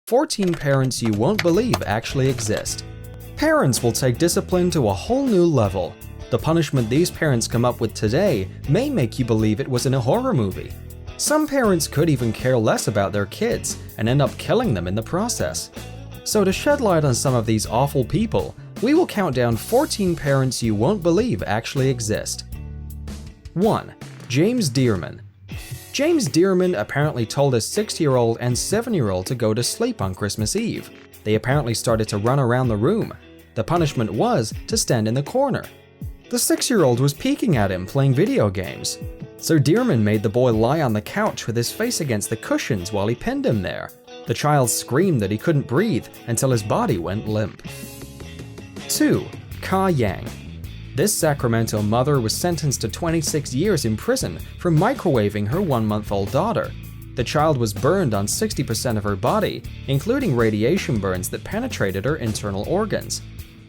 14 parents you won't believe actually exist. Parents will take discipline to a whole new level. The punishment these parents come up with today may make you believe it was in a horror movie. Some parents could even care less about their kids and end up killing them in the process. So to shed light on some of these awful people, we will count down 14 parents you won't believe actually exist. 1. James Dearman. James Dearman apparently told his 6-year-old and 7-year-old to go to sleep on Christmas Eve. They apparently started to run around the room. The punishment was to stand in the corner. The 6-year-old was peeking at him playing video games. So Dearman made the boy lie on the couch with his face against the cushions while he pinned him there. The child screamed that he couldn't breathe until his body went limp. 2. Ka Yang. This Sacramento mother was sentenced to 26 years in prison for microwaving her 1-month-old daughter. The child was burned on 60% of her body, including radiation burns that penetrated her internal organs.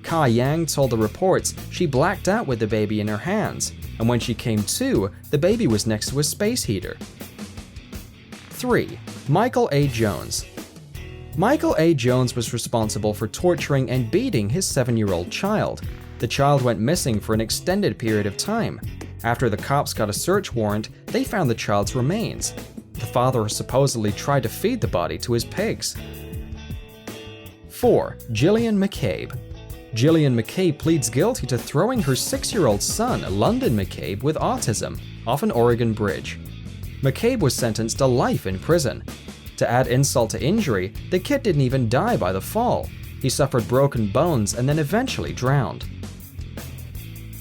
Ka Yang told the reports she blacked out with the baby in her hands, and when she came to, the baby was next to a space heater. 3. Michael A. Jones. Michael A. Jones was responsible for torturing and beating his 7-year-old child. The child went missing for an extended period of time. After the cops got a search warrant, they found the child's remains. The father supposedly tried to feed the body to his pigs. 4. Gillian McCabe. Gillian McCabe pleads guilty to throwing her 6-year-old son, London McCabe, with autism, off an Oregon bridge. McCabe was sentenced to life in prison. To add insult to injury, the kid didn't even die by the fall. He suffered broken bones and then eventually drowned.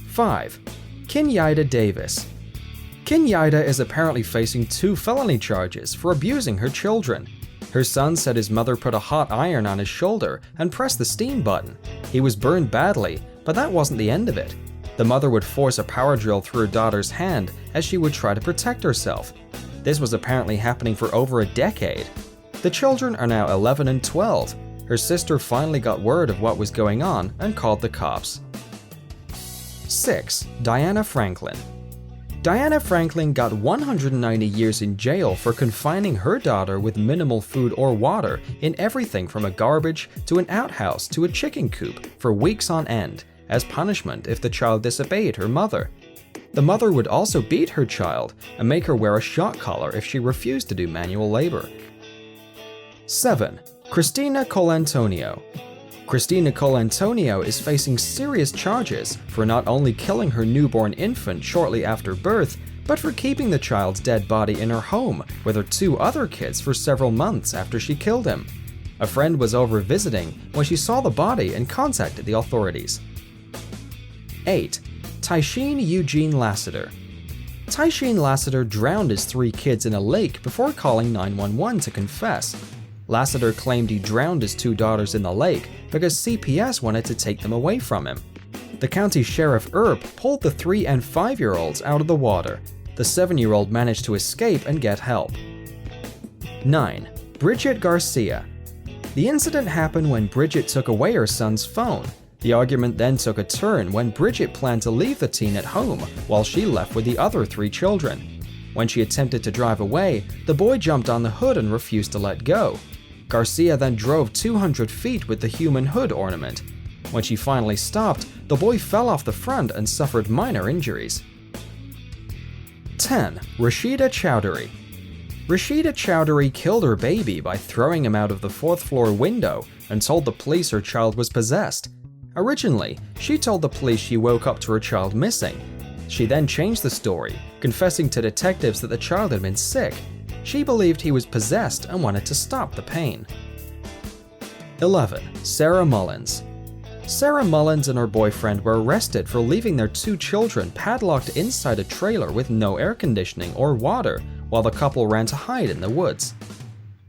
5. Kenyatta Davis. Kenyatta is apparently facing 2 felony charges for abusing her children. Her son said his mother put a hot iron on his shoulder and pressed the steam button. He was burned badly, but that wasn't the end of it. The mother would force a power drill through her daughter's hand as she would try to protect herself. This was apparently happening for over a decade. The children are now 11 and 12. Her sister finally got word of what was going on and called the cops. 6. Diana Franklin. Diana Franklin got 190 years in jail for confining her daughter with minimal food or water in everything from a garbage to an outhouse to a chicken coop for weeks on end, as punishment if the child disobeyed her mother. The mother would also beat her child and make her wear a shock collar if she refused to do manual labor. 7. Christina Colantonio. Christina Colantonio is facing serious charges for not only killing her newborn infant shortly after birth, but for keeping the child's dead body in her home with her 2 other kids for several months after she killed him. A friend was over visiting when she saw the body and contacted the authorities. 8. Tyshean Eugene Lassiter. Tyshean Lassiter drowned his 3 kids in a lake before calling 911 to confess. Lassiter claimed he drowned his 2 daughters in the lake because CPS wanted to take them away from him. The county sheriff Earp pulled the 3 and 5-year-olds out of the water. The 7-year-old managed to escape and get help. 9. Bridget Garcia. The incident happened when Bridget took away her son's phone. The argument then took a turn when Bridget planned to leave the teen at home while she left with the other 3 children. When she attempted to drive away, the boy jumped on the hood and refused to let go. Garcia then drove 200 feet with the human hood ornament. When she finally stopped, the boy fell off the front and suffered minor injuries. 10. Rashida Chowdhury. Rashida Chowdhury killed her baby by throwing him out of the 4th floor window and told the police her child was possessed. Originally, she told the police she woke up to her child missing. She then changed the story, confessing to detectives that the child had been sick. She believed he was possessed and wanted to stop the pain. 11. Sarah Mullins. Sarah Mullins and her boyfriend were arrested for leaving their 2 children padlocked inside a trailer with no air conditioning or water while the couple ran to hide in the woods.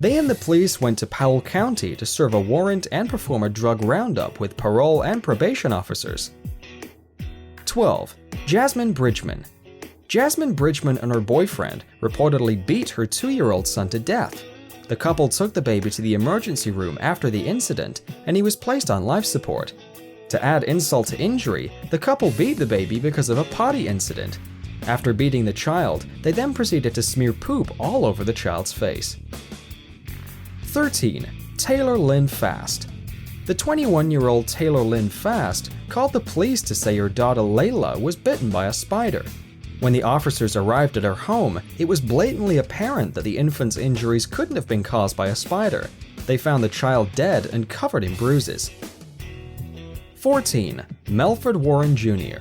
They and the police went to Powell County to serve a warrant and perform a drug roundup with parole and probation officers. 12. Jasmine Bridgman. Jasmine Bridgman and her boyfriend reportedly beat her 2-year-old son to death. The couple took the baby to the emergency room after the incident, and he was placed on life support. To add insult to injury, the couple beat the baby because of a potty incident. After beating the child, they then proceeded to smear poop all over the child's face. 13. Taylor Lynn Fast. The 21-year-old Taylor Lynn Fast called the police to say her daughter Layla was bitten by a spider. When the officers arrived at her home, it was blatantly apparent that the infant's injuries couldn't have been caused by a spider. They found the child dead and covered in bruises. 14. Melford Warren Jr.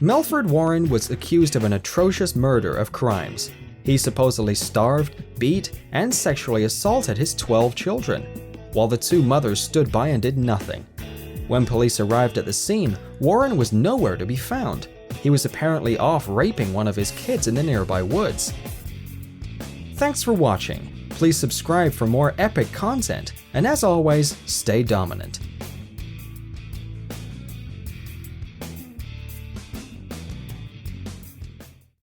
Melford Warren was accused of an atrocious murder of crimes. He supposedly starved, beat, and sexually assaulted his 12 children, while the two mothers stood by and did nothing. When police arrived at the scene, Warren was nowhere to be found. He was apparently off raping one of his kids in the nearby woods. Thanks for watching. Please subscribe for more epic content, and as always, stay dominant.